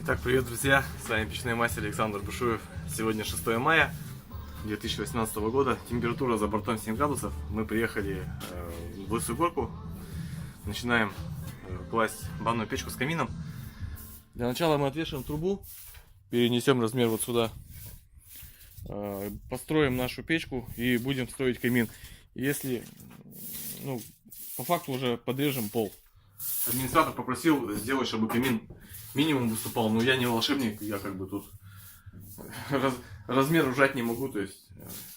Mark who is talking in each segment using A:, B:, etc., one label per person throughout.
A: Итак, привет, друзья! С вами печной мастер Александр Бушуев. Сегодня 6 мая 2018 года. Температура за бортом 7 градусов. Мы приехали в Лысую Горку. Начинаем класть банную печку с камином. Для начала мы отвешиваем трубу, перенесем размер вот сюда, построим нашу печку и будем строить камин. Если, по факту уже подрежем пол. Администратор попросил сделать, чтобы камин минимум выступал, но я не волшебник, я как бы тут размер ужать не могу, то есть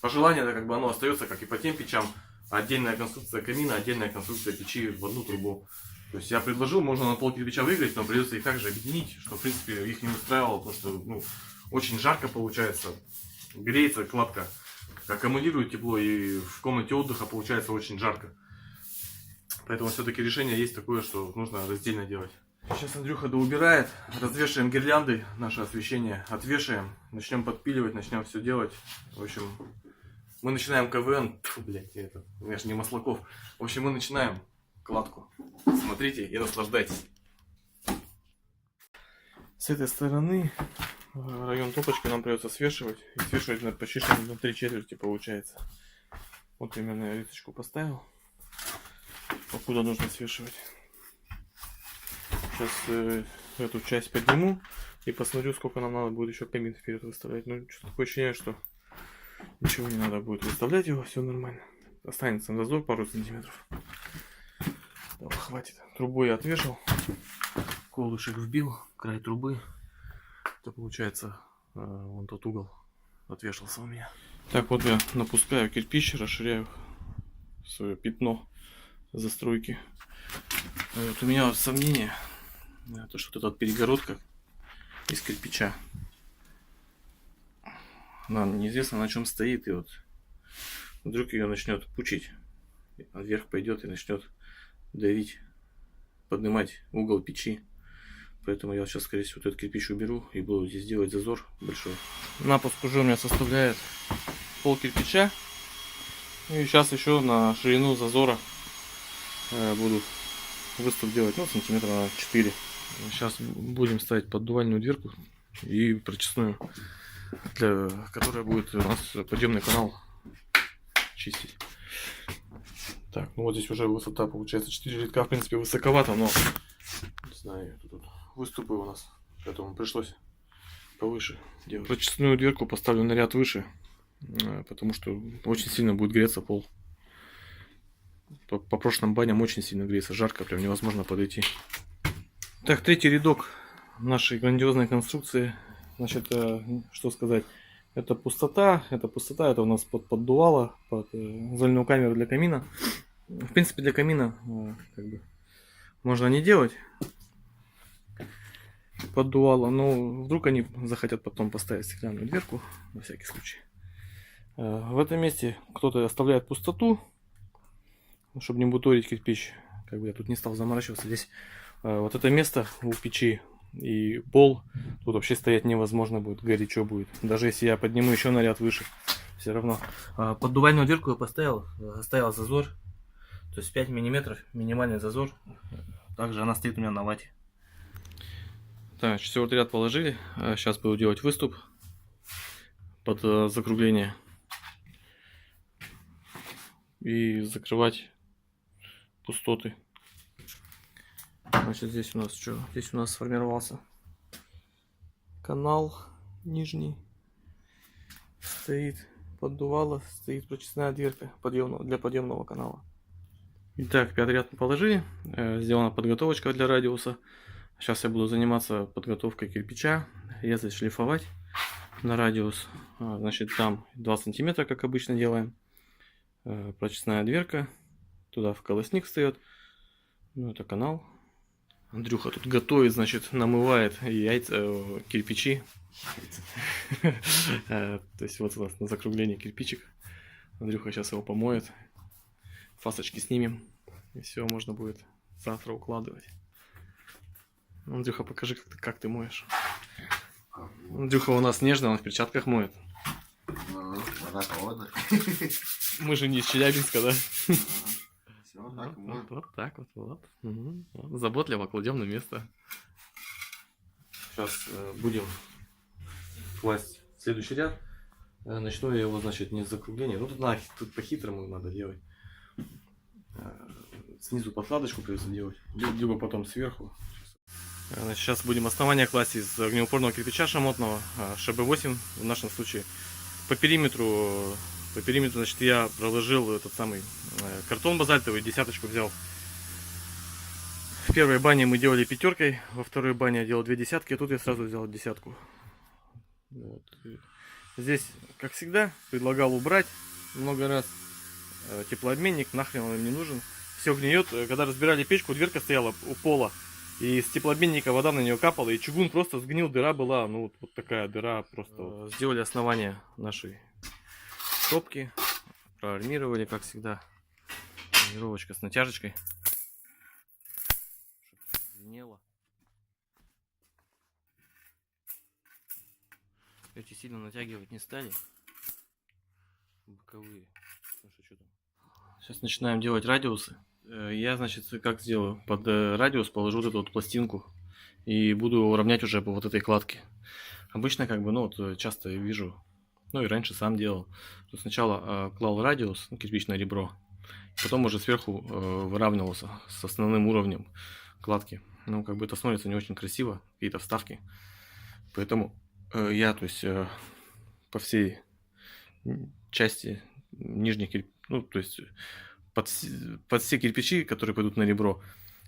A: пожелание, это как бы оно остается, как и по тем печам, отдельная конструкция камина, отдельная конструкция печи в одну трубу. То есть я предложил, можно на пол кирпича выиграть, но придется их также объединить, что в принципе их не устраивало, потому что очень жарко получается, греется кладка, аккумулирует тепло, и в комнате отдыха получается очень жарко. Поэтому все-таки решение есть такое, что нужно раздельно делать. Сейчас Андрюха доубирает, развешиваем гирлянды, наше освещение отвешаем, начнем подпиливать, начнем все делать. В общем, мы начинаем КВН, я же не Маслаков. В общем, мы начинаем кладку. Смотрите и наслаждайтесь. С этой стороны район топочки нам придется свешивать. И свешивать почти что на 3/4 получается. Вот примерно я рисочку поставил. Покуда нужно свешивать. Сейчас эту часть подниму и посмотрю, сколько нам надо будет еще камин вперед выставлять. Ну, что-то такое ощущение, что ничего не надо будет выставлять его, все нормально. Останется зазор пару сантиметров. Да, хватит. Трубу я отвешал, колышек вбил, край трубы. Это получается вон тот угол отвешался у меня. Так, вот я напускаю кирпич, расширяю свое пятно застройки. Вот у меня вот сомнение, то что вот эта перегородка из кирпича, она неизвестно на чем стоит, и вот вдруг ее начнет пучить, вверх пойдет и начнет давить, поднимать угол печи. Поэтому я сейчас, скорее всего, этот кирпич уберу и буду здесь делать зазор большой. Напуск уже у меня составляет пол кирпича. И сейчас еще на ширину зазора буду выступ делать, сантиметра на 4. Сейчас будем ставить поддувальную дверку и прочистную, которая будет у нас подъемный канал чистить. Так, вот здесь уже высота получается 4 рядка, в принципе высоковато, но не знаю, тут выступы у нас, поэтому пришлось повыше делать. Прочистную дверку поставлю на ряд выше, потому что очень сильно будет греться пол. По прошлым баням очень сильно греется, жарко, прям невозможно подойти. Так, третий рядок нашей грандиозной конструкции. Значит, что сказать, это пустота, это у нас поддувало, под зольную камеру для камина. В принципе, для камина можно не делать поддувало, но вдруг они захотят потом поставить стеклянную дверку, на всякий случай. В этом месте кто-то оставляет пустоту, чтобы не буторить кирпич. Я тут не стал заморачиваться. Здесь вот это место у печи и пол, тут вообще стоять невозможно будет, горячо будет. Даже если я подниму еще на ряд выше, все равно. Поддувальную дверку я поставил, оставил зазор, то есть 5 мм минимальный зазор. Также она стоит у меня на вате. Так, 4-й ряд положили. Сейчас буду делать выступ под закругление и закрывать пустоты. Значит, здесь у нас что? Здесь у нас сформировался канал нижний. Стоит поддувало, стоит прочистная дверка для подъемного канала. Итак, 5-й ряд мы положили. Сделана подготовочка для радиуса. Сейчас я буду заниматься подготовкой кирпича, резать, шлифовать на радиус. Значит, там 2 сантиметра, как обычно делаем. Прочистная дверка. Туда в колосник встает. Ну, это канал. Андрюха тут готовит, значит, намывает яйца, кирпичи. То есть вот у нас на закругление кирпичик. Андрюха сейчас его помоет. Фасочки снимем. И все, можно будет завтра укладывать. Андрюха, покажи, как ты моешь. Андрюха у нас нежно, он в перчатках моет.
B: Вода холодная.
A: Мы же не из Челябинска, да?
B: Все, так моем.
A: Вот так вот. Угу. Заботливо кладем на место. Сейчас будем класть следующий ряд. Начну я его, значит, не с закругления. Ну, тут по-хитрому надо делать. Снизу подкладочку придется делать, либо потом сверху. Значит, сейчас будем основание класть из огнеупорного кирпича шамотного, ШБ8 в нашем случае. По периметру, значит, я проложил этот самый картон базальтовый, десяточку взял. В первой бане мы делали 5, во второй бане я делал 2 десятки, а тут я сразу взял 10. Вот. Здесь, как всегда, предлагал убрать много раз теплообменник, нахрен он им не нужен. Все гниет. Когда разбирали печку, дверка стояла у пола, и с теплообменника вода на нее капала, и чугун просто сгнил, дыра была, ну вот такая дыра просто. Сделали основание нашей топки, проармировали, как всегда, армировочка с натяжечкой, чтобы звенело. Эти сильно натягивать не стали, боковые. Сейчас начинаем делать радиусы. Я, значит, как сделаю? Под радиус положу вот эту вот пластинку и буду уравнять уже по вот этой кладке. Обычно, как бы, ну, вот часто я вижу, ну и раньше сам делал, что сначала клал радиус, ну, кирпичное ребро, потом уже сверху выравнивался с основным уровнем кладки. Ну, как бы это смотрится не очень красиво, какие-то вставки. Поэтому я, то есть, по всей части нижних кирпичей, ну, то есть под все кирпичи, которые пойдут на ребро,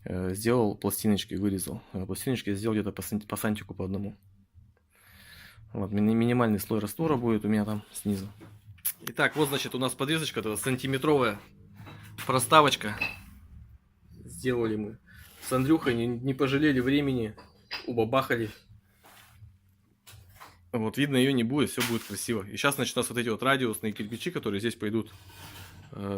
A: сделал пластиночки, вырезал. Пластиночки я сделал где-то по сантику по одному. Вот, минимальный слой раствора будет у меня там снизу. Итак, вот, значит, у нас подрезочка, это сантиметровая проставочка. Сделали мы с Андрюхой, не пожалели времени, убабахали. Вот, видно, ее не будет, все будет красиво. И сейчас, значит, у нас вот эти вот радиусные кирпичи, которые здесь пойдут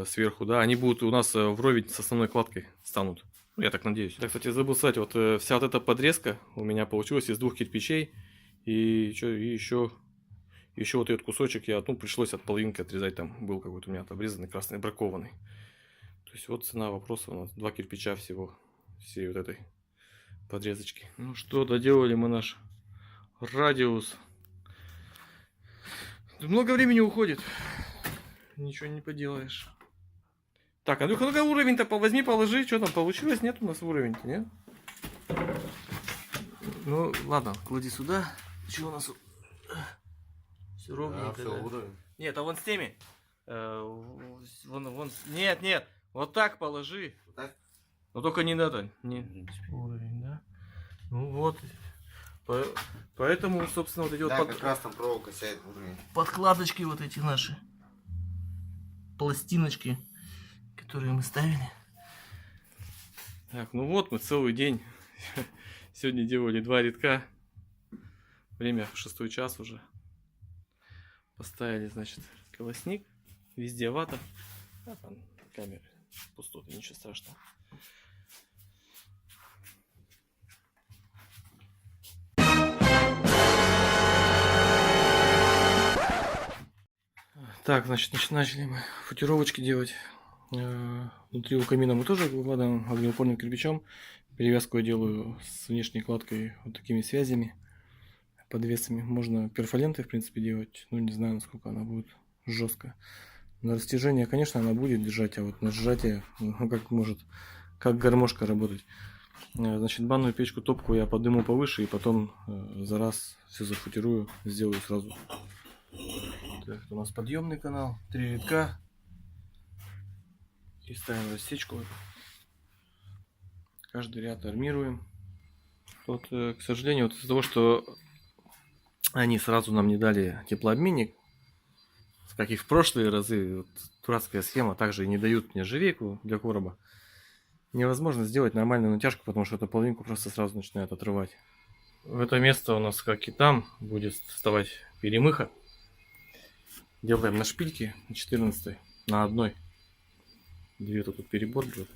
A: сверху, да, они будут у нас вровень с основной кладкой станут. Ну, я так надеюсь. Да, кстати, забыл сказать, вот вся вот эта подрезка у меня получилась из 2 кирпичей. И еще вот этот кусочек я, ну, пришлось от половинки отрезать, там был какой-то у меня обрезанный, красный, бракованный. То есть вот цена вопроса у нас 2 кирпича всего, всей вот этой подрезочки. Ну что, доделали мы наш радиус. Много времени уходит. Ничего не поделаешь. Так, Андрюха, ну-ка уровень-то возьми, положи. Что там получилось? Нет у нас уровень-то, нет? Ну, ладно, клади сюда. Что у нас? Все ровненько. Да, уровень. Нет, а вон с теми. Вон. Нет. Вот так положи. Вот так? Но только не надо. Не. Уровень, да? Ну вот. Поэтому, собственно, вот эти
B: да,
A: вот
B: как раз там проволока сядет в уровень.
A: Подкладочки вот эти наши. Пластиночки, которые мы ставили. Так, ну вот мы целый день сегодня делали 2 рядка. Время 6 час уже. Поставили, значит, колосник. Везде вата. А там камеры пустоты, ничего страшного. Так, значит, начали мы футировочки делать. Внутри у камина мы тоже выкладываем огнеупорным кирпичом. Перевязку я делаю с внешней кладкой вот такими связями, подвесами. Можно перфолентой, в принципе, делать. Ну, не знаю, насколько она будет жестко. На растяжение, конечно, она будет держать, а вот на сжатие, ну, как гармошка работать. Значит, банную печку, топку я подниму повыше и потом за раз все зафутирую, сделаю сразу. Так, это у нас подъемный канал, 3 рядка. И ставим рассечку. Каждый ряд армируем. Вот, к сожалению, вот из-за того, что они сразу нам не дали теплообменник, как и в прошлые разы, вот, дурацкая схема, также и не дают нержавейку для короба. Невозможно сделать нормальную натяжку, потому что эту половинку просто сразу начинает отрывать. В это место у нас, как и там, будет вставать перемыха. Делаем на шпильке, на 14, на одной. Две-то тут перебор будет.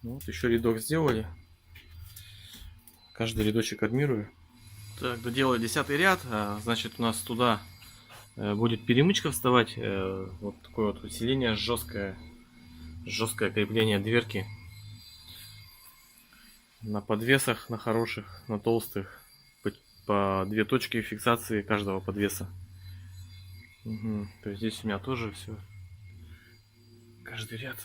A: Вот, еще рядок сделали. Каждый рядочек армирую. Так, доделали 10-й ряд. Значит, у нас туда будет перемычка вставать. Вот такое вот усиление жесткое. Жесткое крепление дверки. На подвесах, на хороших, на толстых. По 2 точки фиксации каждого подвеса. Угу. То есть здесь у меня тоже все. Каждый ряд.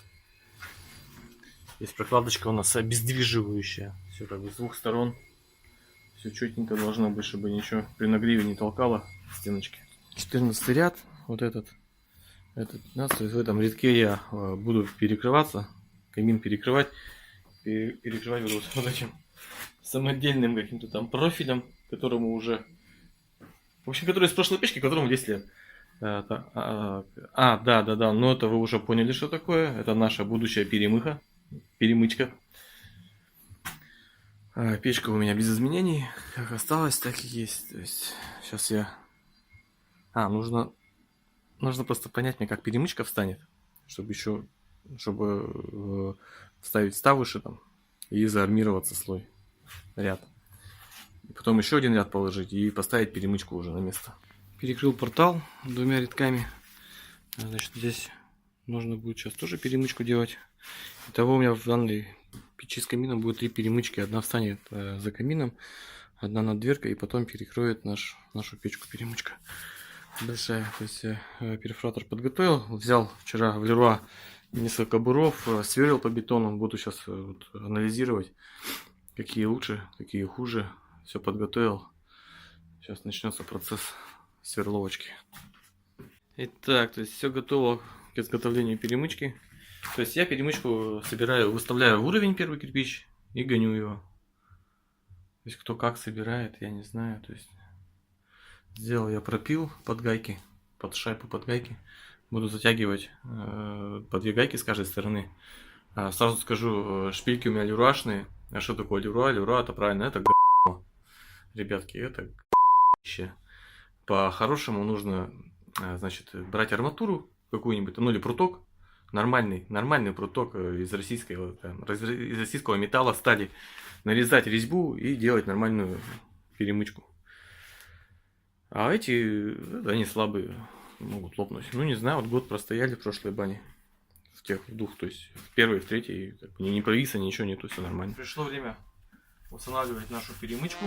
A: Здесь прокладочка у нас обездвиживающая. Все как бы с 2 сторон. Все четенько должно быть, чтобы ничего при нагреве не толкало стеночки. 14 ряд. Вот этот 15. В этом рядке я буду перекрываться. Камин перекрывать. Перекрывать буду вот этим самодельным каким-то там профилем, которому уже... В общем, который из прошлой печки, которому 10 лет. Да. Но это вы уже поняли, что такое. Это наша будущая перемычка. Печка у меня без изменений. Как осталось, так и есть. То есть сейчас я... нужно просто понять мне, как перемычка встанет. Чтобы вставить ставыши там и заармироваться слой. Ряд. И потом еще один ряд положить и поставить перемычку уже на место. Перекрыл портал 2 рядками. Значит, здесь нужно будет сейчас тоже перемычку делать. Итого у меня в данной печи с камином будет 3 перемычки. Одна встанет за камином, одна над дверкой, и потом перекроет нашу печку перемычка. Большая. То есть перфоратор подготовил. Взял вчера в Леруа несколько буров, сверлил по бетону. Буду сейчас анализировать, какие лучше, какие хуже. Все подготовил. Сейчас начнется процесс сверловочки. Итак, то есть все готово к изготовлению перемычки. То есть я перемычку собираю, выставляю в уровень первый кирпич и гоню его. То есть кто как собирает, я не знаю. То есть сделал я пропил под гайки, под шайбу под гайки. Буду затягивать по 2 гайки с каждой стороны. Сразу скажу, шпильки у меня люруашные. А что такое люруа? Люруа это правильно, это г***. Ребятки, это г***ще. По-хорошему нужно, значит, брать арматуру какую-нибудь, ну или пруток. Нормальный пруток из российского металла, стали. Нарезать резьбу и делать нормальную перемычку. А эти, они слабые, могут лопнуть. Ну, не знаю, вот год простояли в прошлой бане. В тех в 2, то есть в первой, в третьей, как бы, не провиса, ничего нету, все нормально. Пришло время устанавливать нашу перемычку.